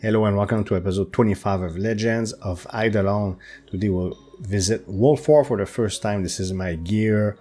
Hello and welcome to episode 25 of Legends of Idleon. Today we'll visit World 4 for the first time. This is my gear,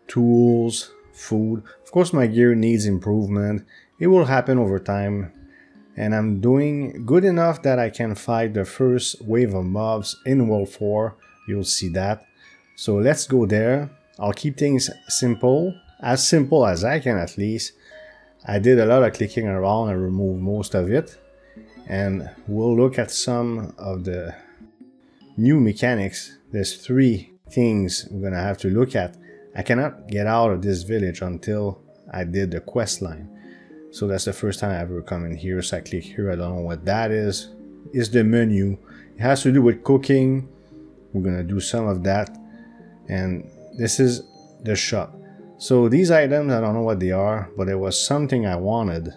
tools, food. Of course my gear needs improvement. It will happen over time. And I'm doing good enough that I can fight the first wave of mobs in World 4. You'll see that. So let's go there. I'll keep things simple as I can at least. I did a lot of clicking around and removed most of it. And we'll look at some of the new mechanics. There's 3 things we're gonna have to look at. I cannot get out of this village until I did the quest line. So that's the first time I ever come in here. So I click here, I don't know what that is. It's the menu. It has to do with cooking. We're gonna do some of that. And this is the shop. So these items, I don't know what they are, but there was something I wanted.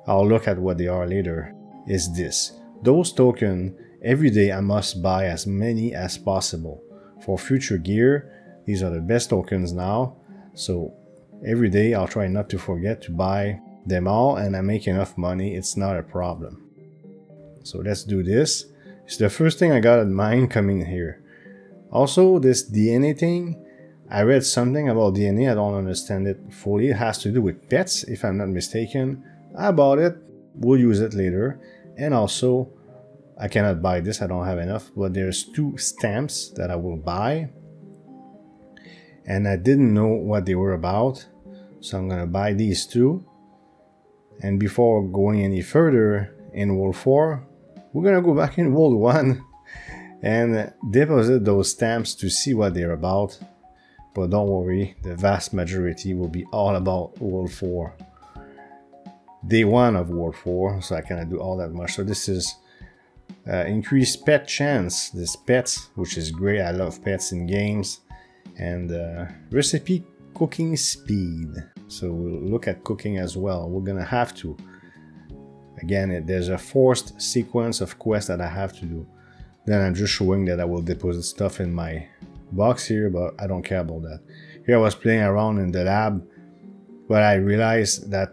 I'll look at what they are later. Is this. Those tokens, every day I must buy as many as possible. For future gear, these are the best tokens now. So every day I'll try not to forget to buy them all, and I make enough money, it's not a problem. So let's do this. It's the first thing I got in mind coming here. Also, this DNA thing, I read something about DNA, I don't understand it fully. It has to do with pets, if I'm not mistaken. I bought it, we'll use it later. And also, I cannot buy this, I don't have enough, but there's 2 stamps that I will buy. And I didn't know what they were about, so I'm gonna buy these 2. And before going any further in World 4, we're gonna go back in World 1 and deposit those stamps to see what they're about. But don't worry, the vast majority will be all about World 4. Day 1 of World 4, so I cannot do all that much. So this is increased pet chance. This pets, which is great. I love pets in games. And recipe cooking speed. So we'll look at cooking as well. We're gonna have to. Again, there's a forced sequence of quests that I have to do. Then I'm just showing that I will deposit stuff in my box here, but I don't care about that. Here I was playing around in the lab, but I realized that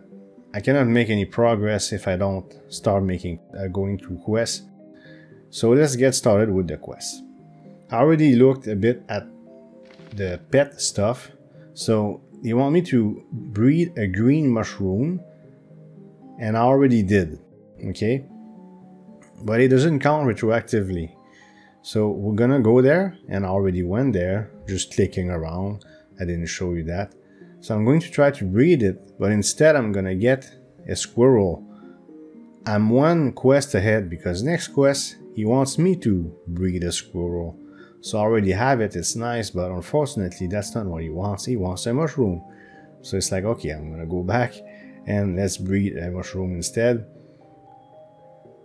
I cannot make any progress if I don't start going through quests. So let's get started with the quest. I already looked a bit at the pet stuff. So you want me to breed a green mushroom, and I already did, okay? But it doesn't count retroactively. So we're gonna go there, and I already went there, just clicking around. I didn't show you that. So I'm going to try to breed it, but instead I'm gonna get a squirrel. I'm 1 quest ahead because next quest, he wants me to breed a squirrel. So I already have it, it's nice, but unfortunately that's not what he wants. He wants a mushroom. So it's like, okay, I'm gonna go back and let's breed a mushroom instead.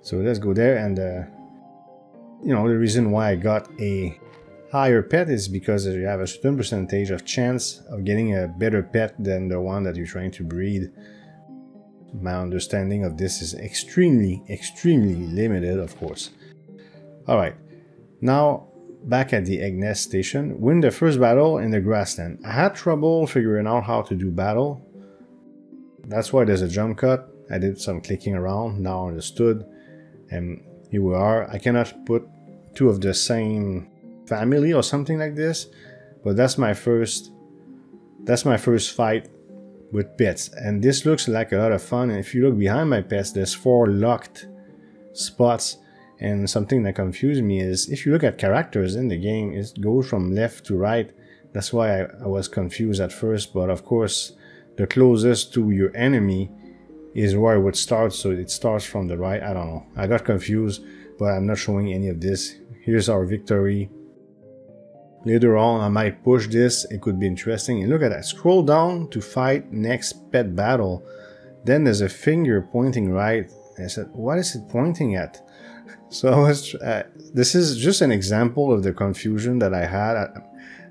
So let's go there, and you know, the reason why I got a higher pet is because you have a certain percentage of chance of getting a better pet than the one that you're trying to breed. My understanding of this is extremely limited, of course. Alright, now back at the egg nest station. Win the first battle in the grassland. I had trouble figuring out how to do battle. That's why there's a jump cut. I did some clicking around, now I understood. And here we are. I cannot put 2 of the same family or something like this, but that's my first fight with pets, and this looks like a lot of fun. And if you look behind my pets, there's 4 locked spots. And something that confused me is if you look at characters in the game, it goes from left to right. That's why I was confused at first, but of course the closest to your enemy is where it would start, so it starts from the right. I don't know, I got confused, but I'm not showing any of this. Here's our victory. Later on I might push this, it could be interesting. And look at that, scroll down to fight next pet battle. Then there's a finger pointing right. I said, what is it pointing at? So I was, this is just an example of the confusion that I had.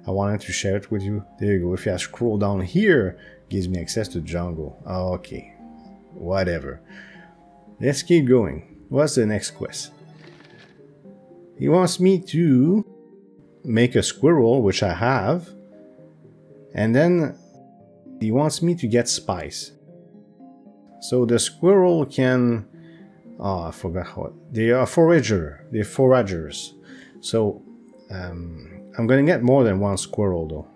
I wanted to share it with you. There you go. If I scroll down here, it gives me access to jungle. Okay, whatever. Let's keep going. What's the next quest? He wants me to make a squirrel, which I have, and then he wants me to get spice. So the squirrel can Oh, I forgot what. They are forager. They're foragers. So, I'm gonna get more than one squirrel though.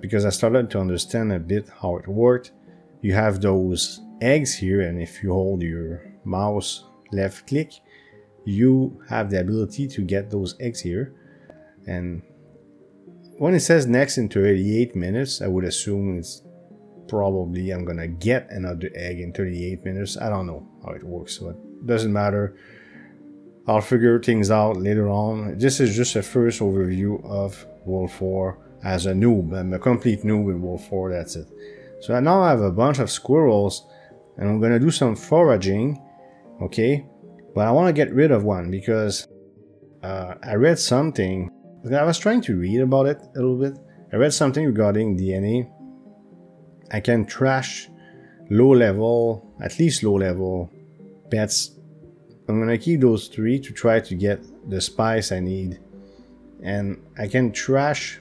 Because I started to understand a bit how it worked. You have those eggs here, and if you hold your mouse left click, you have the ability to get those eggs here. And when it says next in 38 minutes, I would assume it's probably I'm gonna get another egg in 38 minutes. I don't know how it works, so it doesn't matter. I'll figure things out later on. This is just a first overview of World 4 as a noob. I'm a complete noob in World 4, that's it. So now I have a bunch of squirrels, and I'm gonna do some foraging, okay? But I want to get rid of one because I read something. I was trying to read about it a little bit. I read something regarding DNA. I can trash low level, at least low level pets. I'm gonna keep those 3 to try to get the spice I need. And I can trash.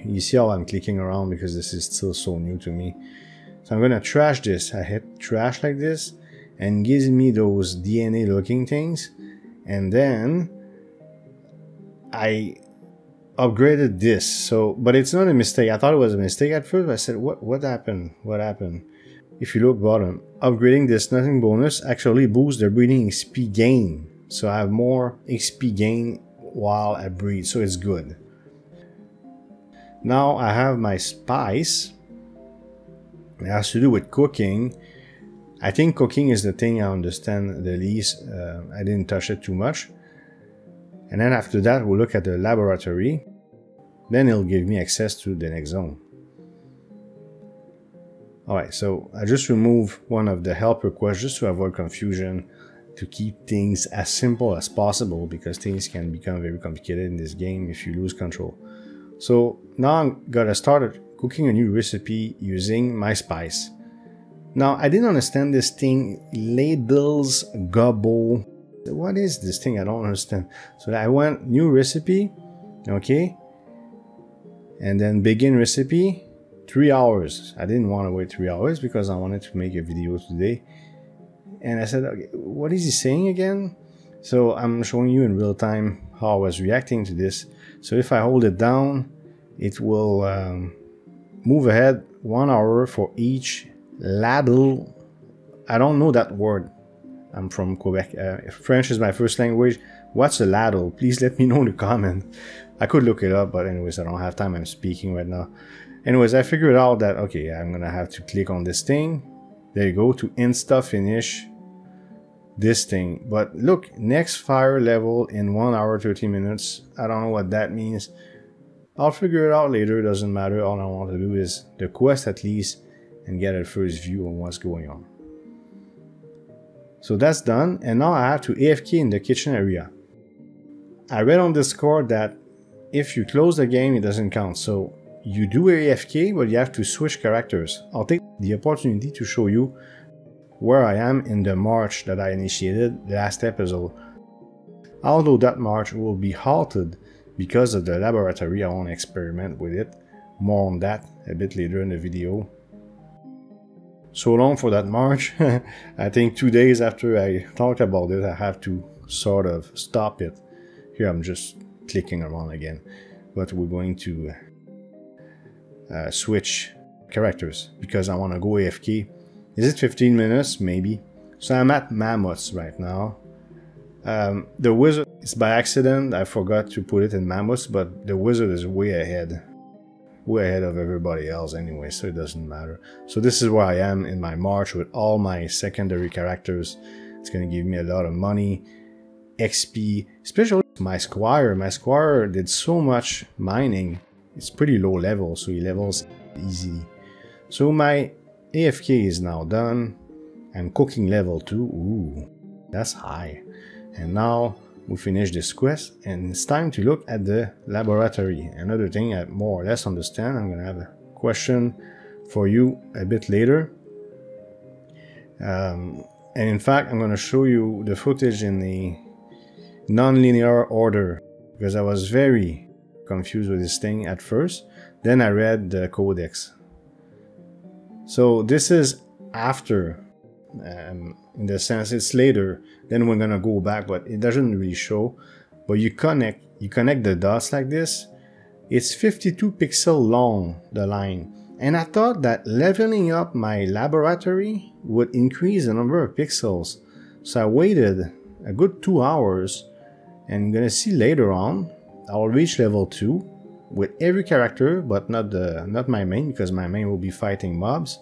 You see how I'm clicking around because this is still so new to me. So I'm gonna trash this. I hit trash like this and gives me those DNA looking things. And then I upgraded this. So, but it's not a mistake. I thought it was a mistake at first. But I said, what happened? What happened? If you look bottom, upgrading this nothing bonus actually boosts the breeding XP gain. So I have more XP gain while I breed. So it's good. Now I have my spice. It has to do with cooking. I think cooking is the thing I understand the least. I didn't touch it too much. And then after that, we'll look at the laboratory. Then it'll give me access to the next zone. Alright, so I just remove one of the help requests just to avoid confusion, to keep things as simple as possible, because things can become very complicated in this game if you lose control. So now I'm gonna start cooking a new recipe using my spice. Now I didn't understand this thing, labels gobble. What is this thing? I don't understand. So I went new recipe, okay, and then begin recipe, 3 hours. I didn't want to wait 3 hours because I wanted to make a video today. And I said, okay, what is he saying again? So I'm showing you in real time how I was reacting to this. So if I hold it down, it will move ahead 1 hour for each ladle. I don't know that word. I'm from Quebec. French is my first language. What's a ladle? Please let me know in the comment. I could look it up, but anyways, I don't have time. I'm speaking right now. Anyways, I figured out that, okay, I'm gonna have to click on this thing. There you go, to insta finish this thing. But look, next fire level in 1 hour 30 minutes. I don't know what that means. I'll figure it out later. It doesn't matter. All I want to do is the quest at least and get a first view on what's going on. So that's done, and now I have to AFK in the kitchen area. I read on Discord that if you close the game, it doesn't count. So you do AFK, but you have to switch characters. I'll take the opportunity to show you where I am in the march that I initiated last episode. Although that march will be halted because of the laboratory, I want to experiment with it. More on that a bit later in the video. So long for that march. I think 2 days after I talked about it, I have to sort of stop it. Here I'm just clicking around again. But we're going to switch characters because I want to go AFK. Is it 15 minutes? Maybe. So I'm at Mammoths right now. The wizard is by accident. I forgot to put it in Mammoths, but the wizard is way ahead of everybody else anyway, so it doesn't matter. So this is where I am in my march with all my secondary characters. It's going to give me a lot of money, XP, especially my squire. My squire did so much mining. It's pretty low level, so he levels easily. So my AFK is now done. I'm cooking level 2. Ooh, that's high. And now we finish this quest, and it's time to look at the laboratory. Another thing I more or less understand. I'm gonna have a question for you a bit later. And in fact, I'm gonna show you the footage in the non-linear order because I was very confused with this thing at first. Then I read the codex. So this is after in the sense it's later, then we're gonna go back, but it doesn't really show. But you connect the dots like this. It's 52 pixels long, the line. And I thought that leveling up my laboratory would increase the number of pixels. So I waited a good 2 hours, and you're gonna see later on, I'll reach level 2 with every character, but not my main, because my main will be fighting mobs.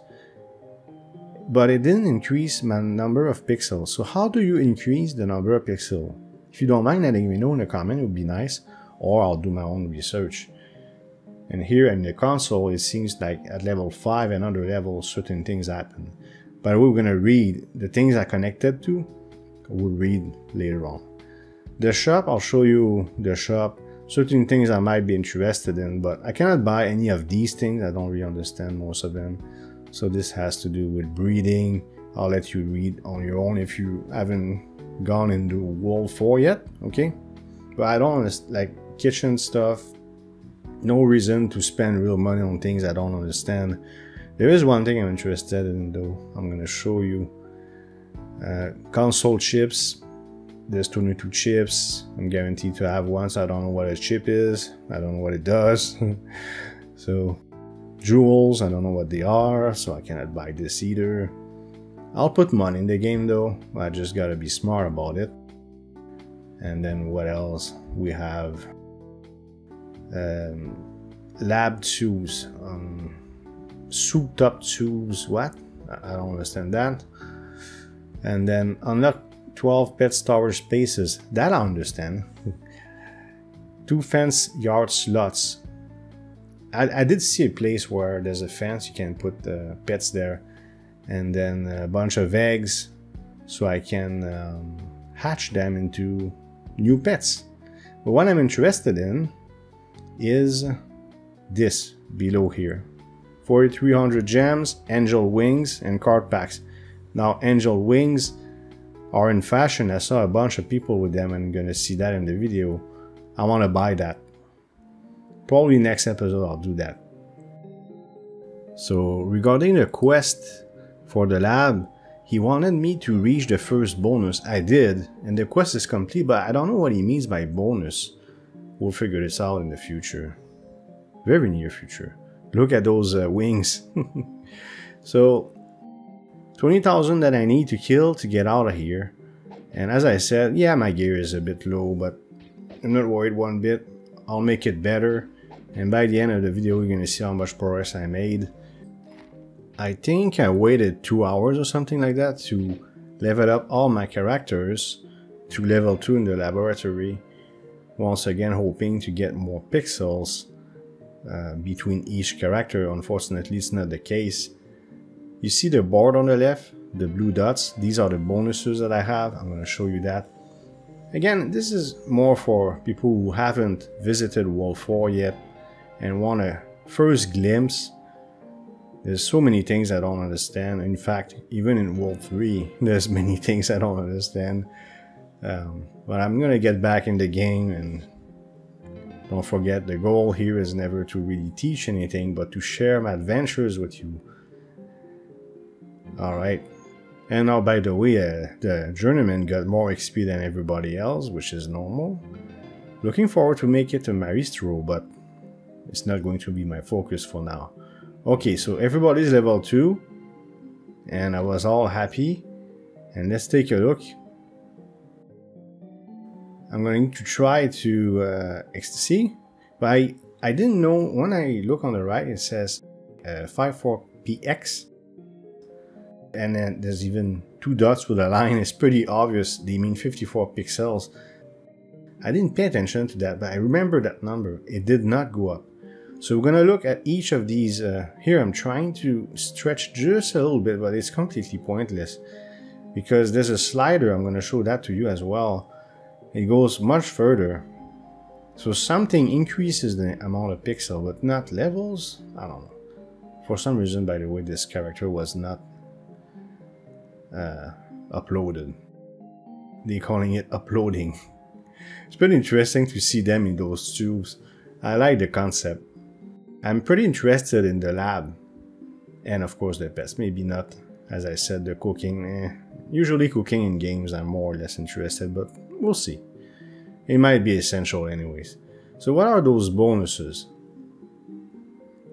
But it didn't increase my number of pixels. So how do you increase the number of pixels? If you don't mind letting me know in the comment, it would be nice, or I'll do my own research. And here in the console, it seems like at level 5 and other levels, certain things happen. But we're gonna read the things I connected to. We'll read later on. The shop, I'll show you the shop. Certain things I might be interested in, but I cannot buy any of these things. I don't really understand most of them. So this has to do with breeding. I'll let you read on your own if you haven't gone into World 4 yet, okay? But I don't understand, like kitchen stuff. No reason to spend real money on things I don't understand. There is one thing I'm interested in though. I'm gonna show you. Console chips. There's 22 chips. I'm guaranteed to have one, so I don't know what a chip is. I don't know what it does. So, jewels, I don't know what they are, so I cannot buy this either. I'll put money in the game though. I just gotta be smart about it. And then what else? We have lab tools. Souped up tools. What? I don't understand that. And then unlock 12 pet storage spaces. That I understand. 2 fence yard slots. I did see a place where there's a fence, you can put pets there. And then a bunch of eggs, so I can hatch them into new pets. But what I'm interested in is this below here. 4,300 gems, angel wings, and card packs. Now angel wings are in fashion. I saw a bunch of people with them, and I'm gonna see that in the video. I want to buy that. Probably next episode I'll do that. So regarding the quest for the lab, he wanted me to reach the first bonus. I did, and the quest is complete, but I don't know what he means by bonus. We'll figure this out in the future. Very near future. Look at those wings. So 20,000 that I need to kill to get out of here. And as I said, yeah, my gear is a bit low, but I'm not worried one bit. I'll make it better. And by the end of the video, you're going to see how much progress I made. I think I waited 2 hours or something like that to level up all my characters to level 2 in the laboratory. Once again, hoping to get more pixels between each character. Unfortunately, it's not the case. You see the board on the left, the blue dots. These are the bonuses that I have. I'm going to show you that. Again, this is more for people who haven't visited World 4 yet and want a first glimpse. There's so many things I don't understand. In fact, even in World 3, there's many things I don't understand. But I'm gonna get back in the game, and don't forget, the goal here is never to really teach anything, but to share my adventures with you. Alright. And now, by the way, the journeyman got more XP than everybody else, which is normal. Looking forward to make it to Maristro, but it's not going to be my focus for now. Okay, so everybody's level 2, and I was all happy. And let's take a look. I'm going to try to see, but I didn't know. When I look on the right, it says 54px, and then there's even 2 dots with a line. It's pretty obvious they mean 54 pixels. I didn't pay attention to that, but I remember that number. It did not go up. So we're gonna look at each of these. Here I'm trying to stretch just a little bit, but it's completely pointless because there's a slider. I'm gonna show that to you as well. It goes much further. So something increases the amount of pixel, but not levels. I don't know. For some reason, by the way, this character was not uploaded. They're calling it uploading. It's pretty interesting to see them in those tubes. I like the concept. I'm pretty interested in the lab, and of course the pets. Maybe not As I said, the cooking, usually cooking in games I'm more or less interested, but we'll see. It might be essential anyways. So what are those bonuses?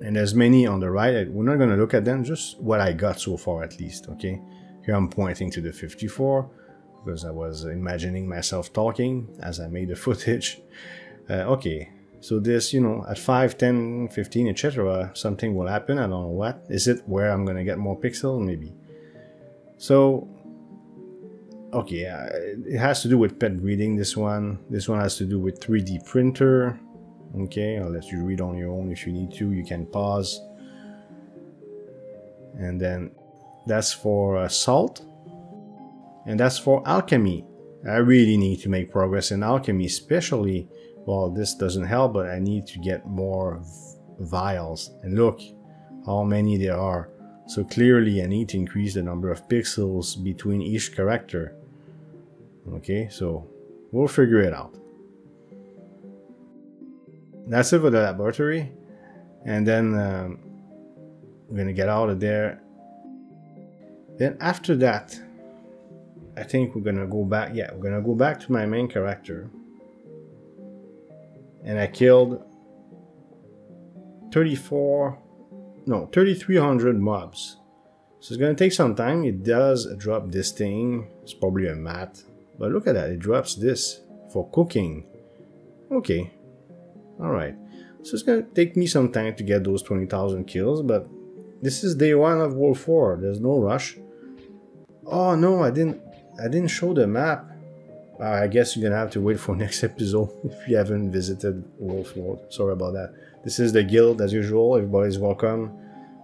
And there's many on the right. We're not going to look at them, just what I got so far at least, okay? Here I'm pointing to the 54 because I was imagining myself talking as I made the footage. Okay, so this, you know, at 5, 10, 15, etc., something will happen. I don't know what. Is it where I'm going to get more pixels? Maybe. So, okay, it has to do with pet breeding, this one. This one has to do with 3D printer. Okay, I'll let you read on your own if you need to. You can pause. And then that's for salt. And that's for alchemy. I really need to make progress in alchemy, especially, well, this doesn't help, but I need to get more vials. And look how many there are. So clearly I need to increase the number of pixels between each character. Okay, so we'll figure it out. That's it for the laboratory. And then we're gonna get out of there. Then after that, I think we're gonna go back. Yeah, we're gonna go back to my main character. And I killed 3,300 mobs. So it's gonna take some time. It does drop this thing. It's probably a mat. But look at that, it drops this for cooking. Okay. Alright. So it's gonna take me some time to get those 20,000 kills, but this is day 1 of World 4. There's no rush. Oh no, I didn't show the map. I guess you're gonna have to wait for next episode if you haven't visited World 4. Sorry about that. This is the guild as usual. Everybody's welcome.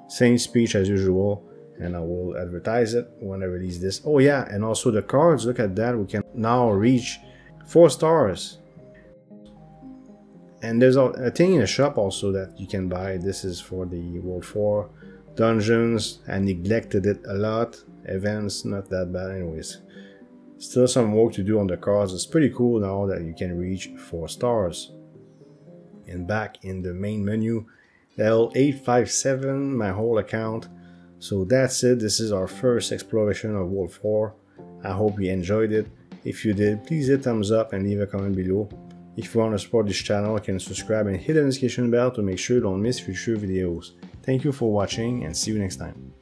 Same speech as usual. And I will advertise it when I release this. Oh yeah, and also the cards. Look at that. We can now reach 4 stars. And there's a thing in the shop also that you can buy. This is for the World 4 dungeons. I neglected it a lot. Events, not that bad anyways. Still some work to do on the cards. It's pretty cool now that you can reach 4 stars. And back in the main menu, L857, my whole account. So that's it. This is our first exploration of World 4. I hope you enjoyed it. If you did, please hit thumbs up and leave a comment below. If you want to support this channel, you can subscribe and hit the notification bell to make sure you don't miss future videos. Thank you for watching and see you next time.